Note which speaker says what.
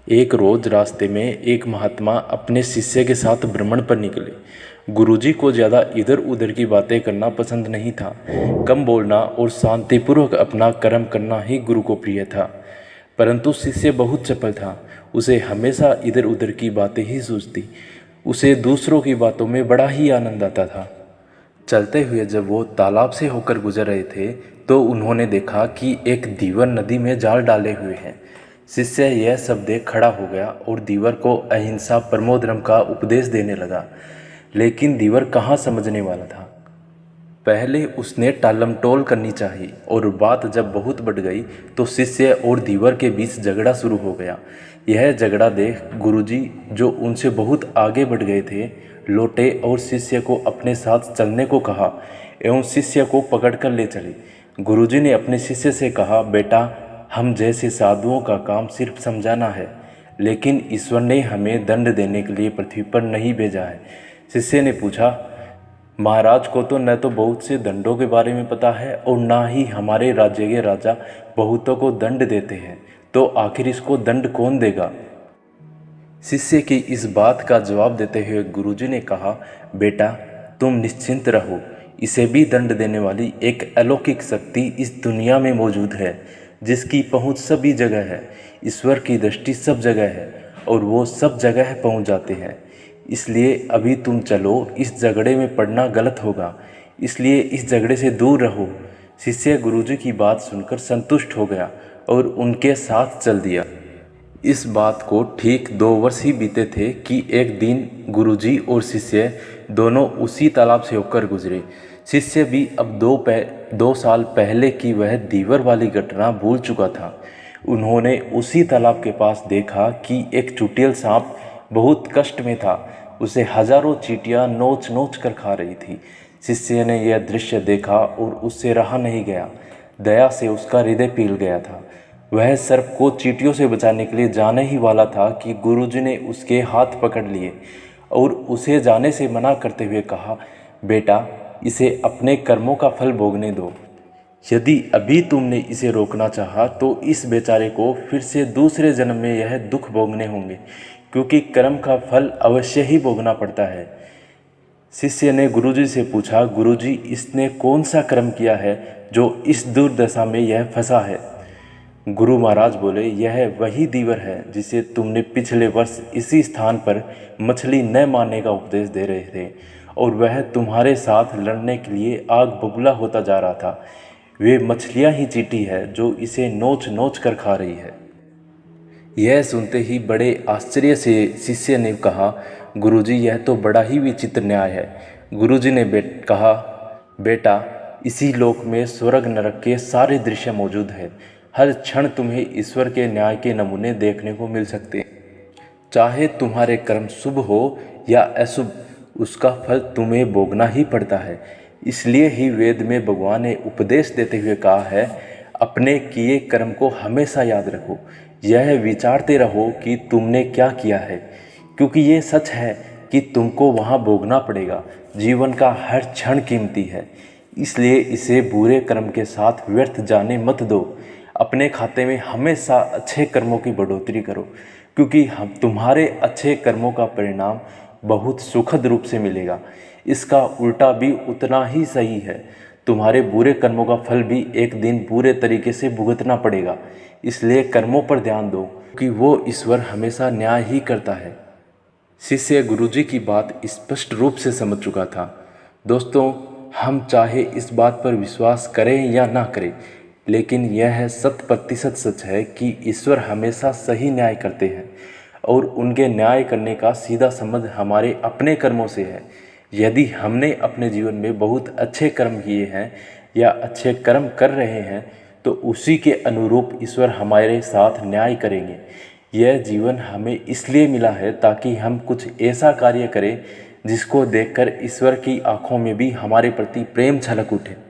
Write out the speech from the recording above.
Speaker 1: एक रोज रास्ते में एक महात्मा अपने शिष्य के साथ भ्रमण पर निकले। गुरुजी को ज़्यादा इधर उधर की बातें करना पसंद नहीं था। कम बोलना और शांतिपूर्वक अपना कर्म करना ही गुरु को प्रिय था। परंतु शिष्य बहुत चपल था। उसे हमेशा इधर उधर की बातें ही सूझती। उसे दूसरों की बातों में बड़ा ही आनंद आता था। चलते हुए जब वो तालाब से होकर गुजर रहे थे तो उन्होंने देखा कि एक दीवर नदी में जाल डाले हुए हैं। शिष्य यह सब देख खड़ा हो गया और दीवर को अहिंसा परमो धर्म का उपदेश देने लगा। लेकिन दीवर कहाँ समझने वाला था। पहले उसने टालमटोल करनी चाहिए और बात जब बहुत बढ़ गई तो शिष्य और दीवर के बीच झगड़ा शुरू हो गया। यह झगड़ा देख गुरुजी, जो उनसे बहुत आगे बढ़ गए थे, लौटे और शिष्य को अपने साथ चलने को कहा एवं शिष्य को पकड़कर ले चले। गुरुजी ने अपने शिष्य से कहा, बेटा, हम जैसे साधुओं का काम सिर्फ समझाना है, लेकिन ईश्वर ने हमें दंड देने के लिए पृथ्वी पर नहीं भेजा है। शिष्य ने पूछा, महाराज को तो न तो बहुत से दंडों के बारे में पता है और ना ही हमारे राज्य के राजा बहुतों को दंड देते हैं, तो आखिर इसको दंड कौन देगा। शिष्य की इस बात का जवाब देते हुए गुरुजी ने कहा, बेटा, तुम निश्चिंत रहो। इसे भी दंड देने वाली एक अलौकिक शक्ति इस दुनिया में मौजूद है, जिसकी पहुंच सभी जगह है। ईश्वर की दृष्टि सब जगह है और वो सब जगह पहुंच जाते हैं। इसलिए अभी तुम चलो, इस झगड़े में पड़ना गलत होगा, इसलिए इस झगड़े से दूर रहो। शिष्य गुरुजी की बात सुनकर संतुष्ट हो गया और उनके साथ चल दिया। इस बात को ठीक 2 वर्ष ही बीते थे कि एक दिन गुरुजी और शिष्य दोनों उसी तालाब से होकर गुजरे। शिष्य भी अब 2 साल पहले की वह दीवर वाली घटना भूल चुका था। उन्होंने उसी तालाब के पास देखा कि एक चुड़ैल सांप बहुत कष्ट में था। उसे हजारों चींटियां नोच नोच कर खा रही थी। शिष्य ने यह दृश्य देखा और उससे रहा नहीं गया। दया से उसका हृदय पिघल गया था। वह सर्प को चींटियों से बचाने के लिए जाने ही वाला था कि गुरुजी ने उसके हाथ पकड़ लिए और उसे जाने से मना करते हुए कहा, बेटा, इसे अपने कर्मों का फल भोगने दो। यदि अभी तुमने इसे रोकना चाहा तो इस बेचारे को फिर से दूसरे जन्म में यह दुख भोगने होंगे, क्योंकि कर्म का फल अवश्य ही भोगना पड़ता है। शिष्य ने गुरुजी से पूछा, गुरुजी, इसने कौन सा कर्म किया है जो इस दुर्दशा में यह फंसा है। गुरु महाराज बोले, यह वही दीवर है जिसे तुमने पिछले वर्ष इसी स्थान पर मछली न मारने का उपदेश दे रहे थे और वह तुम्हारे साथ लड़ने के लिए आग बबूला होता जा रहा था। वे मछलियां ही चींटी है जो इसे नोच नोच कर खा रही है। यह सुनते ही बड़े आश्चर्य से शिष्य ने कहा, गुरुजी, यह तो बड़ा ही विचित्र न्याय है। गुरुजी ने कहा, बेटा, इसी लोक में स्वर्ग नरक के सारे दृश्य मौजूद है। हर क्षण तुम्हें ईश्वर के न्याय के नमूने देखने को मिल सकते हैं। चाहे तुम्हारे कर्म शुभ हो या अशुभ, उसका फल तुम्हें भोगना ही पड़ता है। इसलिए ही वेद में भगवान ने उपदेश देते हुए कहा है, अपने किए कर्म को हमेशा याद रखो। यह विचारते रहो कि तुमने क्या किया है, क्योंकि ये सच है कि तुमको वहाँ भोगना पड़ेगा। जीवन का हर क्षण कीमती है, इसलिए इसे बुरे कर्म के साथ व्यर्थ जाने मत दो। अपने खाते में हमेशा अच्छे कर्मों की बढ़ोतरी करो, क्योंकि हम तुम्हारे अच्छे कर्मों का परिणाम बहुत सुखद रूप से मिलेगा। इसका उल्टा भी उतना ही सही है। तुम्हारे बुरे कर्मों का फल भी एक दिन पूरे तरीके से भुगतना पड़ेगा। इसलिए कर्मों पर ध्यान दो, क्योंकि वो ईश्वर हमेशा न्याय ही करता है। शिष्य गुरुजी की बात स्पष्ट रूप से समझ चुका था। दोस्तों, हम चाहे इस बात पर विश्वास करें या ना करें, लेकिन यह 100% सच है कि ईश्वर हमेशा सही न्याय करते हैं और उनके न्याय करने का सीधा संबंध हमारे अपने कर्मों से है। यदि हमने अपने जीवन में बहुत अच्छे कर्म किए हैं या अच्छे कर्म कर रहे हैं तो उसी के अनुरूप ईश्वर हमारे साथ न्याय करेंगे। यह जीवन हमें इसलिए मिला है ताकि हम कुछ ऐसा कार्य करें जिसको देखकर ईश्वर की आंखों में भी हमारे प्रति प्रेम छलक उठे।